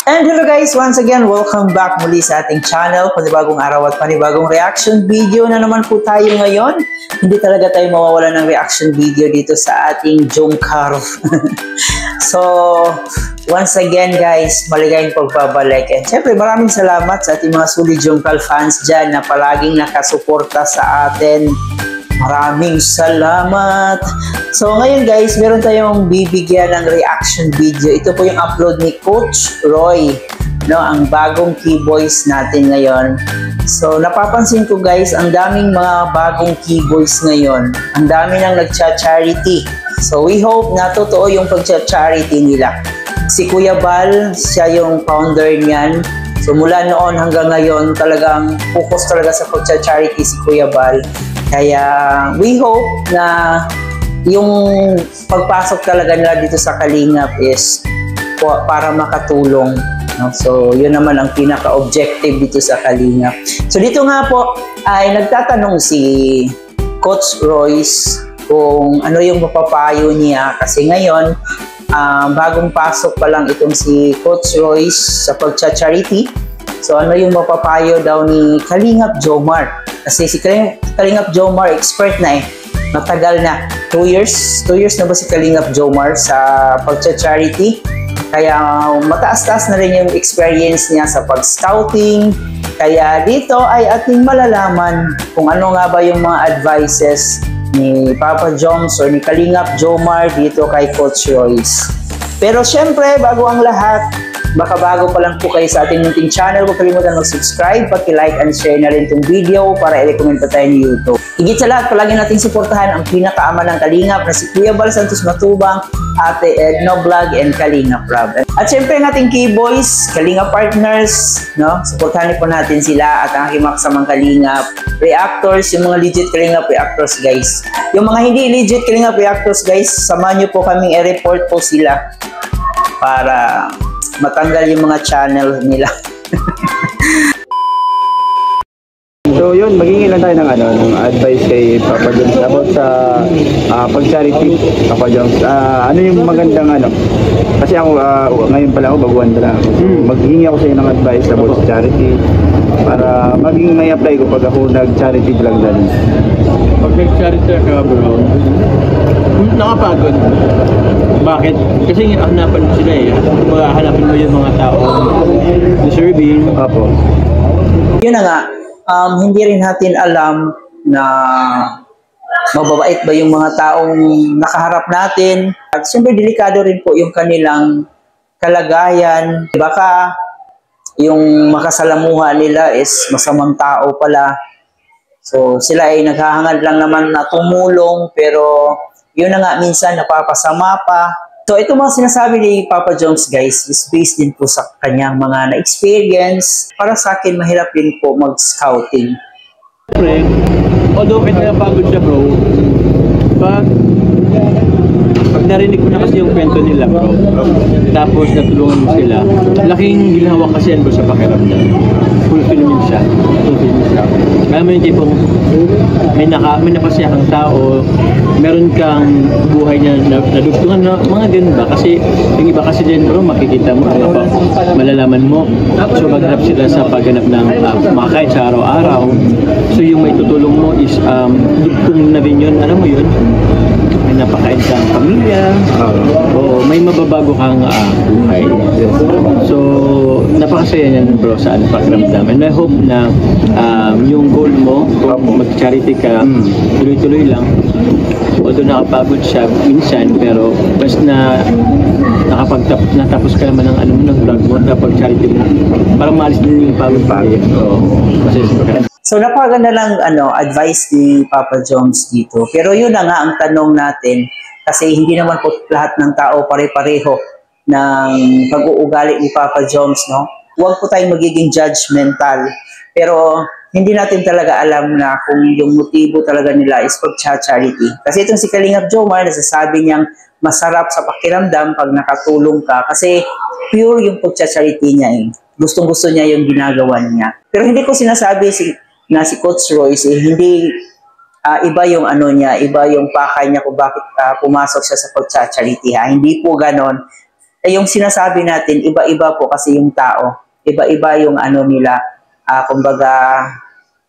And hello guys, once again, welcome back muli sa ating channel. Panibagong araw at panibagong reaction video na naman po tayo ngayon. Hindi talaga tayo mawawala ng reaction video dito sa ating Jungkook. So, once again guys, maligayang pagbabalik. And syempre maraming salamat sa ating mga sulit Jungkook fans dyan na palaging nakasuporta sa atin. Maraming salamat! So ngayon guys, meron tayong bibigyan ng reaction video. Ito po yung upload ni Coach Roy, no, ang bagong keyboys natin ngayon. So napapansin ko guys, ang daming mga bagong keyboys ngayon. Ang dami nang nagcha-charity. So we hope na totoo yung pagcha-charity nila. Si Kuya Bal, siya yung founder niyan. So mula noon hanggang ngayon, talagang focus talaga sa pagcha-charity si Kuya Bal. Kaya we hope na yung pagpasok talaga nila dito sa Kalingap is para makatulong. No? So yun naman ang pinaka-objective dito sa Kalingap. So dito nga po ay nagtatanong si Coach Royce kung ano yung mapapayo niya. Kasi ngayon, bagong pasok pa lang itong si Coach Royce sa pagcha-charity. So ano yung mapapayo daw ni Kalingap Jomar? Kasi si Kalingap Jomar expert na eh. Matagal na. 2 years. 2 years na ba si Kalingap Jomar sa pagcha-charity? Kaya mataas-taas na rin yung experience niya sa pag-scouting. Kaya dito ay ating malalaman kung ano nga ba yung mga advices ni Papa Joms or ni Kalingap Jomar dito kay Coach Royce. Pero syempre, bago ang lahat, baka bago pa lang po kayo sa ating munting channel, huwag kalimutan mag-subscribe, paki-like and share na rin itong video para i-recommend pa tayo ni YouTube. Higit sa lahat, palagi natin suportahan ang pinakaama ng Kalingap na si Kuya Bal Santos Matubang, Ate Edno Vlog, and Kalingap Rob. At syempre ang ating keyboys, Kalingap partners, no? Suportahan po natin sila at ang aking makasamang Kalingap reactors, yung mga legit Kalingap reactors guys. Yung mga hindi legit Kalingap reactors guys, samahan nyo po kaming i-report po sila para matanggal yung mga channel nila. So yun, maghingi lang tayo ng advice kay Papa Joms about sa pag-charity. Papa Joms, ano yung magandang kasi ako ngayon pala ako, baguhan pala ako. So, maghingi ako sa iyo ng advice about sa charity para maging may apply ko pag ako nag-charity vlog na rin. Pag nag-charity ka bro, nakapagod. Bakit? Kasi hanapan mo sila eh. Hanapin mo yung mga tao deserving. Apo. Yun na nga, hindi rin natin alam na mababait ba yung mga taong nakaharap natin. At siyempre delikado rin po yung kanilang kalagayan. Baka yung makasalamuha nila is masamang tao pala. So sila ay naghahangad lang naman na tumulong, pero yun na nga, minsan napapasama pa. So ito mga sinasabi ni Papa Joms guys is based din po sa kanyang mga na-experience. Para sa akin, mahirap din po mag-scouting. Siyempre, although kahit napagod siya bro, pag narinig ko na kasi yung kwento nila bro, tapos natulungan mo sila, laking ginawa kasi yan bro sa pakiramdam. Fulfillment siya. Kaya mo yung tipong may napasayahang tao, meron kang buhay niya nadugtungan na mga ganun ba? Kasi yung iba kasi din bro, makikita mo, malalaman mo. So maghanap sila sa pagganap ng makakain sa araw-araw. So yung may tutulong mo is dugtong na rin yun, alam mo yun? May napakain kang pamilya, o may mababago kang buhay. So napakasaya niyan bro sa pakiramdam. And I hope na yung goal mo, kung mag-charity ka, tuloy-tuloy lang. Although nakapagod siya minsan, pero basta na natapos ka naman ng vlog mo, napag-charity mo, parang maalis din yung pagod. So napakaganda lang advice ni Papa Joms dito. Pero yun na nga ang tanong natin, kasi hindi naman po lahat ng tao pare-pareho ng pag-uugali ni Papa Joms, no? Huwag po tayong magiging judgmental. Pero hindi natin talaga alam na kung yung motibo talaga nila is pag-charity. Kasi itong si Kalingap Jomar, nasasabi niyang masarap sa pakiramdam pag nakatulong ka. Kasi pure yung pag-charity niya eh. Gustong-gusto niya yung ginagawa niya. Pero hindi ko sinasabi na si Coach Royce hindi iba yung niya, iba yung pakay niya kung bakit pumasok siya sa pag-charity ha. Hindi po ganon. yung sinasabi natin, iba-iba po kasi yung tao. Iba-iba yung ano nila, kumbaga,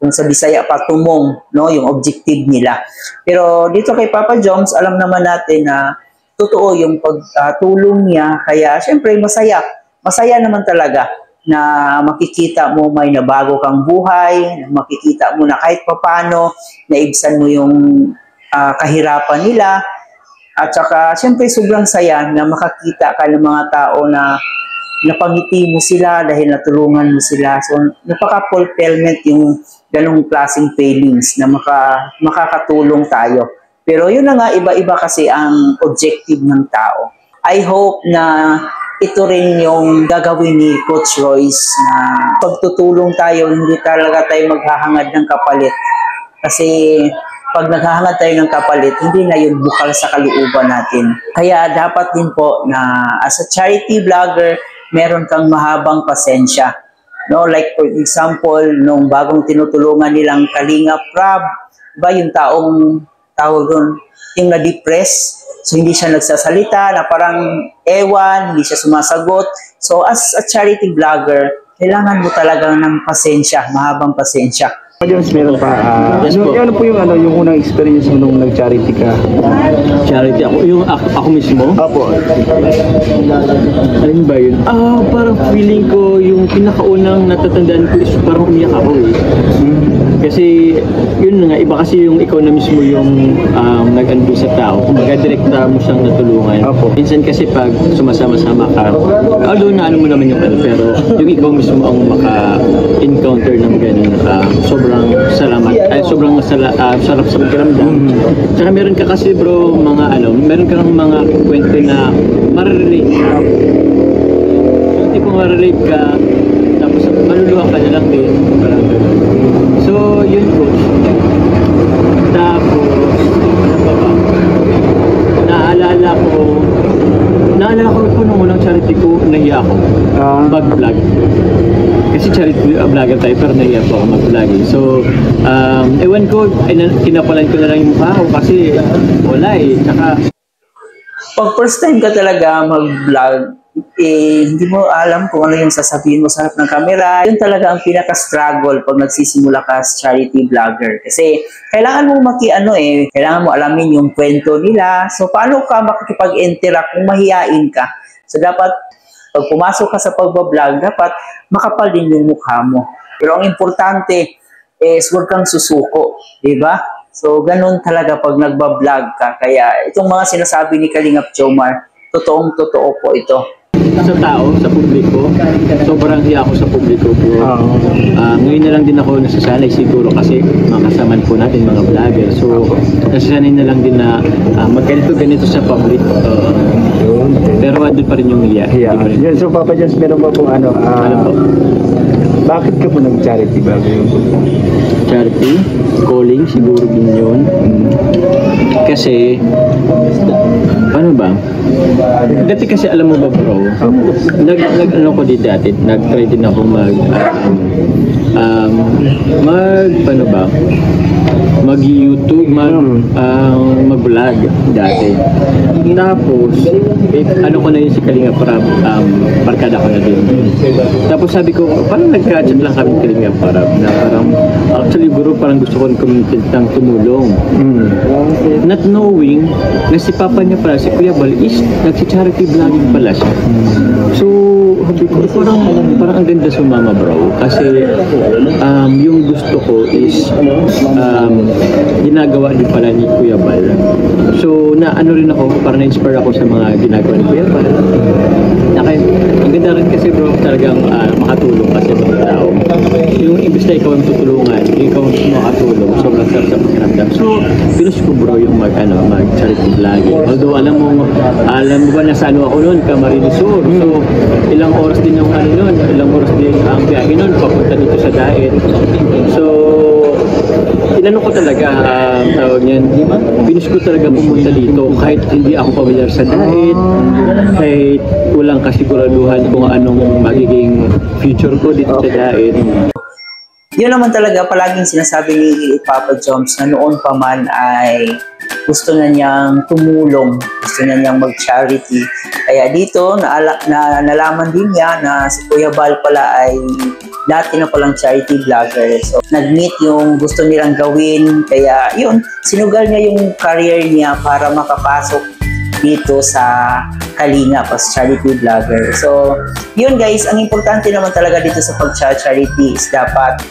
kung sa Bisaya pa, tumong, no? Yung objective nila. Pero dito kay Papa Joms, alam naman natin na totoo yung pagtulong niya. Kaya, syempre, masaya. Masaya naman talaga na makikita mo may nabago kang buhay, makikita mo na kahit papano, naibsan mo yung kahirapan nila. At saka, syempre, sobrang saya na makakita ka ng mga tao na napangiti mo sila dahil natulungan mo sila. So, napaka-fulfillment yung ganong klaseng feelings na makakatulong tayo. Pero yun na nga, iba-iba kasi ang objective ng tao. I hope na ito rin yung gagawin ni Coach Royce na pagtutulong tayo, hindi talaga tayo maghahangad ng kapalit. Kasi pag naghahangad tayo ng kapalit, hindi na yun bukal sa kalooban natin. Kaya dapat din po na as a charity vlogger, meron kang mahabang pasensya. No, like for example, nung bagong tinutulungan nilang Kalinga Prab, ba yung taong tawag doon, yung na-depress, so hindi siya nagsasalita, na parang ewan, hindi siya sumasagot. So as a charity vlogger, kailangan mo talaga ng pasensya, mahabang pasensya. Jones, meron pa. Yes po. Ano po yung unang experience mo nung nag-charity ka? Charity ako. Yung ako mismo? Opo. Alin ba yun? Parang feeling ko yung pinakaunang natatandaan ko is parang umiyak ako eh. Kasi yun nga, iba kasi yung ikaw na mismo yung nag-ando sa tao. Kumbaga direkta mo siyang natulungan. Opo. Minsan kasi pag sumasama-sama ka, although na ano mo naman yung ano, pero yung ikaw mismo ang maka-encounter ng ganun, sobrang salamat, sobrang sarap sa pakiramdam. Tsaka meron ka kasi bro, meron ka ng mga kwento na mararelate ka. Yung tipong mararelate ka, tapos maluluha ka na lang din. Parang ganun. So, yun coach. Tapos, ano pa ba? Naalala ko po nung unang charity ko, nahiya ako. Mag-vlog. Kasi charity vlogger tayo, pero nahiya po ako mag-vlog. So, ewan ko, kinapalan ko na lang yung mukha ko kasi wala eh. Tsaka, Pag first time ka talaga mag-vlog, hindi mo alam kung ano yung sasabihin mo sa harap ng camera. Yun talaga ang pinaka-struggle pag nagsisimula ka sa charity vlogger. Kasi kailangan mo kailangan mo alamin yung kwento nila. So, paano ka makikipag-interact kung mahihain ka? So, dapat pag pumasok ka sa pagbablog, dapat makapal din yung mukha mo. Pero ang importante is huwag kang susuko, di ba? So, ganun talaga pag nagbablog ka. Kaya itong mga sinasabi ni Kalingap Jomar, totoong-totoo po ito. sa tao, sa publiko, sobrang hiya ako sa publiko bro. Ngayon na lang din ako nasasanay siguro kasi makasaman po natin mga vlogger. So, nasasanay na lang din na ganito sa public. Pero andun pa rin yung hiya. Yan, so Papa Jones, meron pa po ano po? Bakit ka po nag-charity ba? Charity, calling, siguro din yun. Kasi, ano ba? Dati kasi alam mo ba bro, ano ko din dati, nag-try din ako mag-YouTube, mag-vlog dati. Tapos, ano ko na yun si Kalinga Prab, barkada ko na din. Tapos sabi ko, parang nagka-chat lang kami Kalinga Prab na parang, actually bro, parang gusto ko ng community ng tumulong. Not knowing na si Papa niya pala, si Kuya Bal, is nagsi-charity vlogging pala siya. So, sabi ko, parang ang ganda sumama bro. Kasi, yung gusto ko is, ginagawa din pala ni Kuya Bal. So, ano rin ako, parang na-inspire ako sa mga ginagawa ni Kuya Bal. Ang ganda rin kasi bro, talagang makatulong kasi mga tao. Yung imbis na ikaw ang tutulungan, ikaw ang makatulong, sobrang sarap sa pakiramdam. So, pinush ko bro yung mag-charity vlogging. Although, alam mo ba nasa ako noon, Camarines Sur. So, ilang oras din yung ilang oras din ang biyahe noon, papunta dito sa Daet. So, tinanong ko talaga, tawag niyan, pinush ko talaga pumunta dito kahit hindi ako familiar sa Daet, kahit walang kasiguraduhan kung anong magiging future ko dito sa Daet. yun naman talaga palaging sinasabi ni Papa Joms na noon pa man ay gusto na niyang tumulong, gusto na niyang mag-charity. Kaya dito, nalaman din niya na si Kuya Bal pala ay dati na palang charity vlogger. So, nag-meet yung gusto nilang gawin. Kaya yun, sinugal niya yung career niya para makapasok dito sa Kalingap as charity vlogger. So, yun guys, ang importante naman talaga dito sa pag-charity is dapat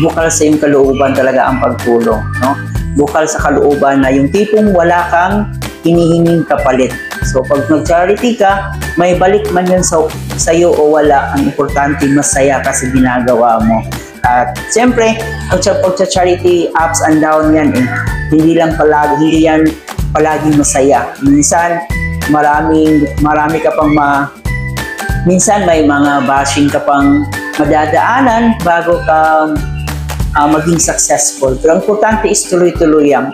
bukal sa iyong kalooban talaga ang pagtulong, no? Bukal sa kalooban na yung tipong wala kang hinihinging kapalit. So, pag nag-charity ka, may balik man yun sa iyo o wala. Ang importante, masaya ka sa ginagawa mo. At siyempre, pag-charity, ups and down yan eh. Hindi yan palaging masaya. Minsan, marami ka pang minsan may mga bashing ka pang madadaanan bago ka maging successful. Pero ang importante is tuloy-tuloy lang.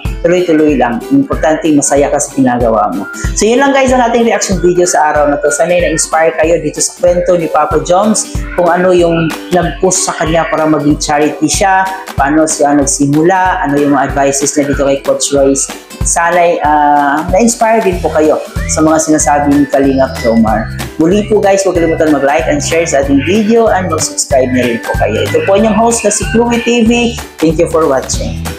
Importante, masaya ka sa ginagawa mo. So yun lang guys ang ating reaction video sa araw na to. Sana'y na-inspire kayo dito sa kwento ni Papa Joms kung ano yung nag-push sa kanya para maging charity siya, paano siya nagsimula, ano yung mga advices niya dito kay Coach Royce. Sana'y na-inspire din po kayo sa mga sinasabi ni Kalingap Jomar. Muli po guys, huwag kalimutan mag-like and share sa ating video and mag-subscribe na rin po kayo. Ito po inyong host na si Chloe TV. Thank you for watching.